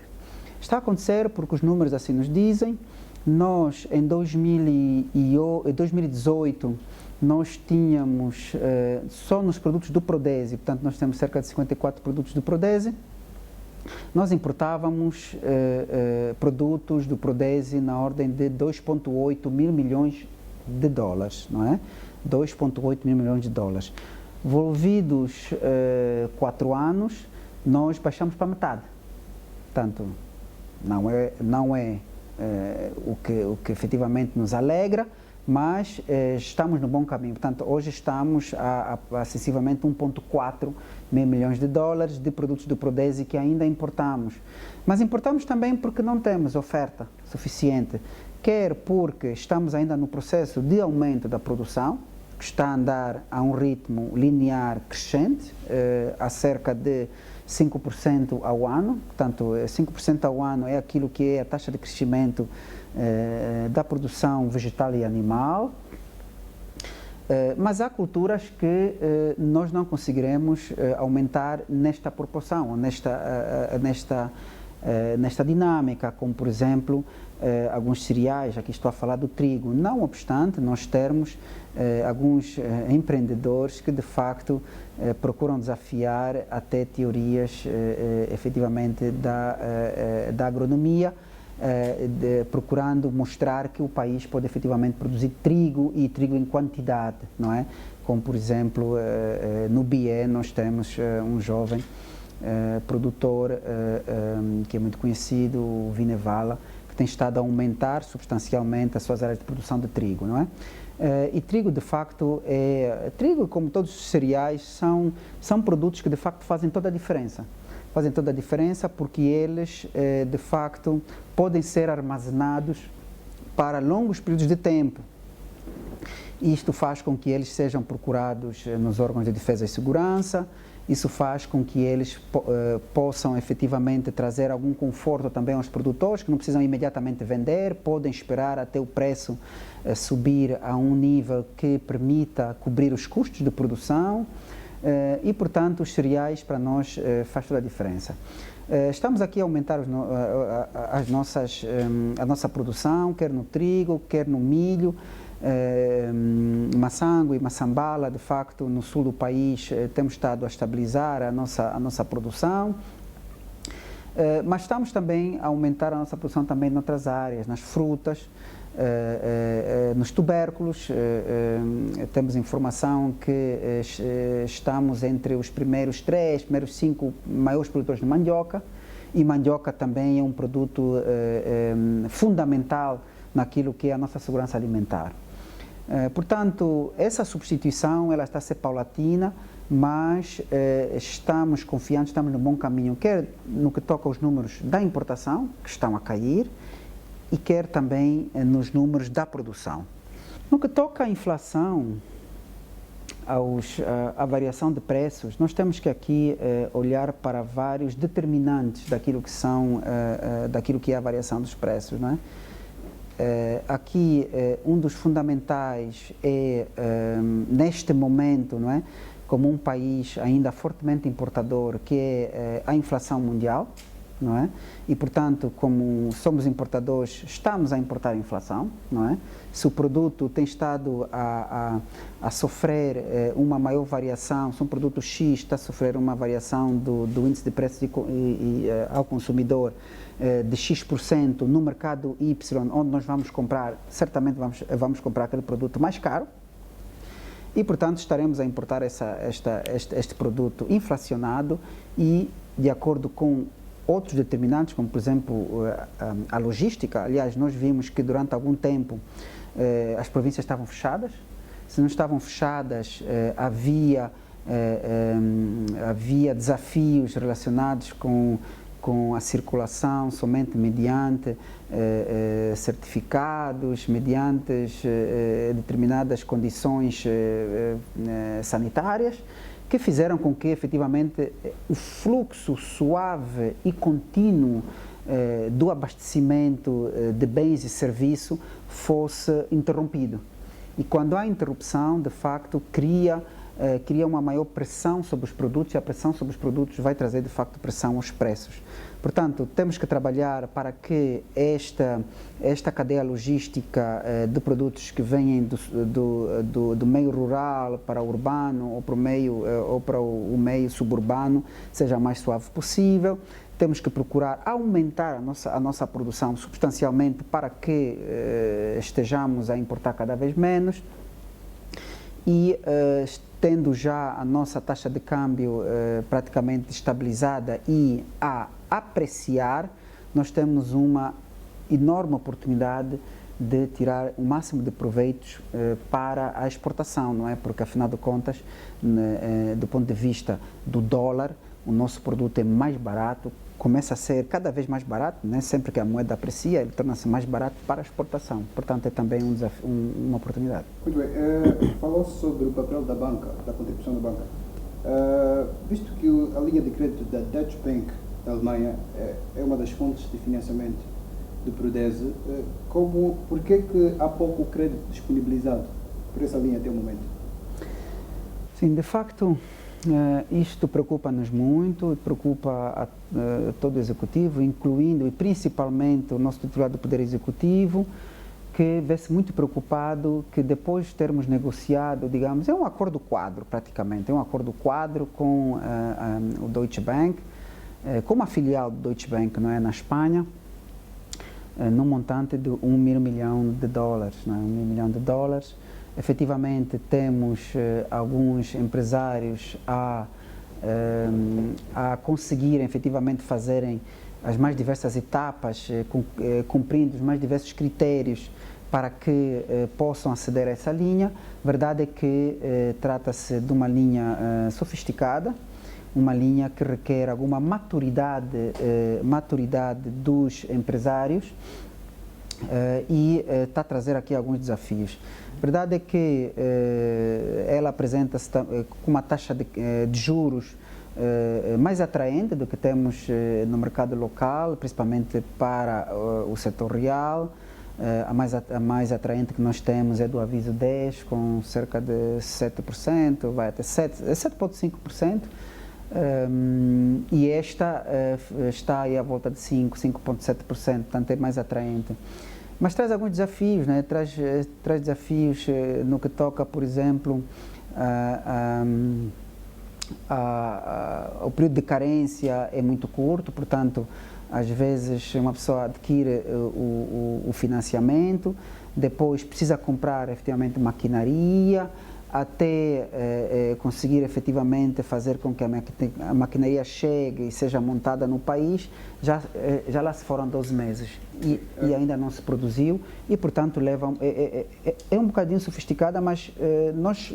Está a acontecer porque os números assim nos dizem. Nós, em 2018, nós tínhamos, só nos produtos do Prodese, portanto nós temos cerca de 54 produtos do Prodese, nós importávamos produtos do Prodese na ordem de 2,8 mil milhões de dólares, não é? 2,8 mil milhões de dólares. Volvidos 4 anos, nós baixamos para metade. Portanto, não é o que efetivamente nos alegra, mas estamos no bom caminho. Portanto, hoje estamos a sensivelmente 1,4 mil milhões de dólares de produtos do Prodese que ainda importamos. Mas importamos também porque não temos oferta suficiente, quer porque estamos ainda no processo de aumento da produção, que está a andar a um ritmo linear crescente, a cerca de 5% ao ano, portanto 5% ao ano é aquilo que é a taxa de crescimento da produção vegetal e animal, mas há culturas que nós não conseguiremos aumentar nesta proporção, nesta dinâmica, como por exemplo alguns cereais, aqui estou a falar do trigo. Não obstante, nós termos alguns empreendedores que de facto procuram desafiar até teorias efetivamente da agronomia, procurando mostrar que o país pode efetivamente produzir trigo e trigo em quantidade, não é? Como por exemplo no Bié nós temos um jovem produtor que é muito conhecido, o Vinevala, que tem estado a aumentar substancialmente as suas áreas de produção de trigo, não é? E trigo, de facto, trigo, como todos os cereais, são produtos que, de facto, fazem toda a diferença. Fazem toda a diferença porque eles, de facto, podem ser armazenados para longos períodos de tempo. Isto faz com que eles sejam procurados nos órgãos de defesa e segurança. Isso faz com que eles possam efetivamente trazer algum conforto também aos produtores, que não precisam imediatamente vender, podem esperar até o preço subir a um nível que permita cobrir os custos de produção e, portanto, os cereais para nós faz toda a diferença. Estamos aqui a aumentar a nossa produção, quer no trigo, quer no milho, Massango e Massambala, de facto, no sul do país temos estado a estabilizar a nossa produção, mas estamos também a aumentar a nossa produção também noutras áreas, nas frutas, nos tubérculos, temos informação que estamos entre os primeiros 5 maiores produtores de mandioca, e mandioca também é um produto fundamental naquilo que é a nossa segurança alimentar. Portanto, essa substituição ela está a ser paulatina, mas estamos confiantes, estamos no bom caminho, quer no que toca aos números da importação, que estão a cair, e quer também nos números da produção. No que toca à inflação, à variação de preços, nós temos que aqui olhar para vários determinantes daquilo que é a variação dos preços, não é? Aqui um dos fundamentais é neste momento, não é, como um país ainda fortemente importador, que é a inflação mundial, não é? E, portanto, como somos importadores, estamos a importar a inflação, não é? Se o produto tem estado a sofrer uma maior variação, se um produto X está a sofrer uma variação do índice de preço ao consumidor de X% no mercado Y, onde nós vamos comprar, certamente vamos comprar aquele produto mais caro, e, portanto, estaremos a importar este produto inflacionado e, de acordo com outros determinantes, como, por exemplo, a logística. Aliás, nós vimos que durante algum tempo as províncias estavam fechadas. Se não estavam fechadas, havia desafios relacionados com a circulação somente mediante certificados, mediante determinadas condições sanitárias, que fizeram com que, efetivamente, o fluxo suave e contínuo do abastecimento de bens e serviços fosse interrompido. E quando há interrupção, de facto, cria uma maior pressão sobre os produtos, e a pressão sobre os produtos vai trazer, de facto, pressão aos preços. Portanto, temos que trabalhar para que esta cadeia logística de produtos que vêm do meio rural para o urbano ou para o meio suburbano seja o mais suave possível. Temos que procurar aumentar a nossa produção substancialmente para que estejamos a importar cada vez menos. E tendo já a nossa taxa de câmbio praticamente estabilizada e a apreciar, nós temos uma enorme oportunidade de tirar o máximo de proveitos para a exportação, não é? Porque, afinal de contas, do ponto de vista do dólar, o nosso produto é mais barato, começa a ser cada vez mais barato, né? Sempre que a moeda aprecia, ele torna-se mais barato para a exportação. Portanto, é também uma oportunidade. Muito bem. Falou sobre o papel da banca, da contribuição da banca. Visto que a linha de crédito da Deutsche Bank da Alemanha é uma das fontes de financiamento de Prodese, por que há pouco crédito disponibilizado por essa linha até o momento? Sim, de facto, isto preocupa-nos muito, preocupa todo o Executivo, incluindo e principalmente o nosso titular do Poder Executivo, que vê-se muito preocupado que depois de termos negociado, digamos, é um acordo quadro praticamente, é um acordo quadro com o Deutsche Bank, com uma filial do Deutsche Bank, não é, na Espanha, num montante de $1 milhão, não é? $1 milhão. Efetivamente, temos alguns empresários a conseguirem efetivamente fazerem as mais diversas etapas, cumprindo os mais diversos critérios para que possam aceder a essa linha. A verdade é que trata-se de uma linha sofisticada, uma linha que requer alguma maturidade dos empresários e está a trazer aqui alguns desafios. A verdade é que ela apresenta-se com uma taxa de juros mais atraente do que temos no mercado local, principalmente para o setor real. A mais atraente que nós temos é do aviso 10, com cerca de 7%, vai até 7,5%. E esta está aí à volta de 5,7%, portanto é mais atraente. Mas traz alguns desafios, né? Traz desafios no que toca, por exemplo, o período de carência é muito curto, portanto, às vezes uma pessoa adquire o financiamento, depois precisa comprar efetivamente maquinaria, até conseguir efetivamente fazer com que a maquinaria chegue e seja montada no país, já lá se foram 12 meses e ainda não se produziu e, portanto, é um bocadinho sofisticada, mas nós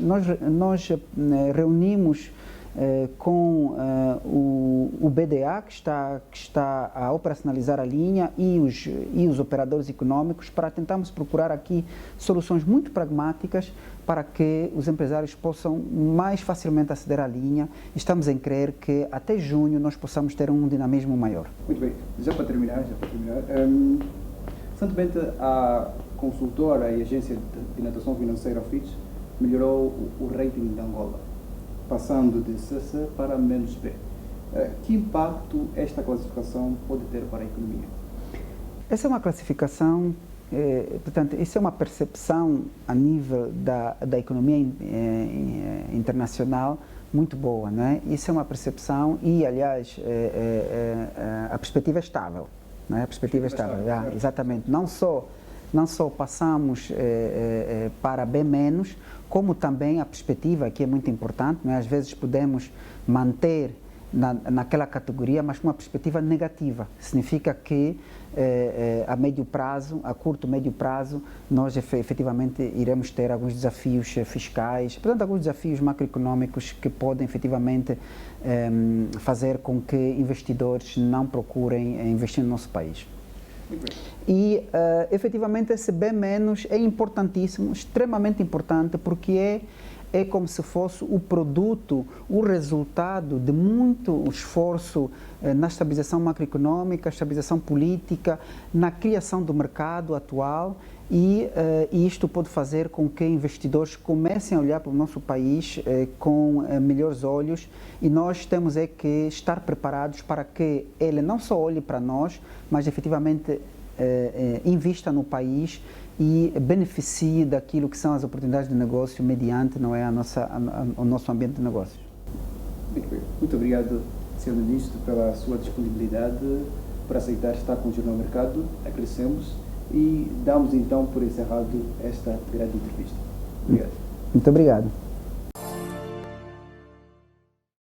reunimos com o BDA, que está a operacionalizar a linha, e os operadores econômicos, para tentarmos procurar aqui soluções muito pragmáticas para que os empresários possam mais facilmente aceder à linha. Estamos em crer que até junho nós possamos ter um dinamismo maior. Muito bem. Já para terminar, recentemente a consultora e agência de finalização financeira Fitch melhorou o rating de Angola, passando de CC para -B. Que impacto esta classificação pode ter para a economia? Essa é uma classificação, portanto, isso é uma percepção a nível da economia internacional muito boa, não é? Isso é uma percepção e, aliás, a perspectiva é estável, não é? A perspectiva é estável, exatamente. Não só passamos para B-, como também a perspectiva, que é muito importante, não é? Às vezes podemos manter naquela categoria, mas com uma perspectiva negativa. Significa que a médio prazo, a curto, médio prazo, nós efetivamente iremos ter alguns desafios fiscais, portanto, alguns desafios macroeconómicos que podem efetivamente fazer com que investidores não procurem investir no nosso país. E, efetivamente, esse B- é importantíssimo, extremamente importante, porque é como se fosse o produto, o resultado de muito esforço na estabilização macroeconómica, estabilização política, na criação do mercado atual, e isto pode fazer com que investidores comecem a olhar para o nosso país com melhores olhos, e nós temos que estar preparados para que ele não só olhe para nós, mas efetivamente invista no país e beneficie daquilo que são as oportunidades de negócio mediante, não é, o nosso ambiente de negócios. Muito obrigado, Sr. Ministro, pela sua disponibilidade para aceitar estar com o Jornal Mercado. Agradecemos e damos então por encerrado esta grande entrevista. Obrigado. Muito obrigado.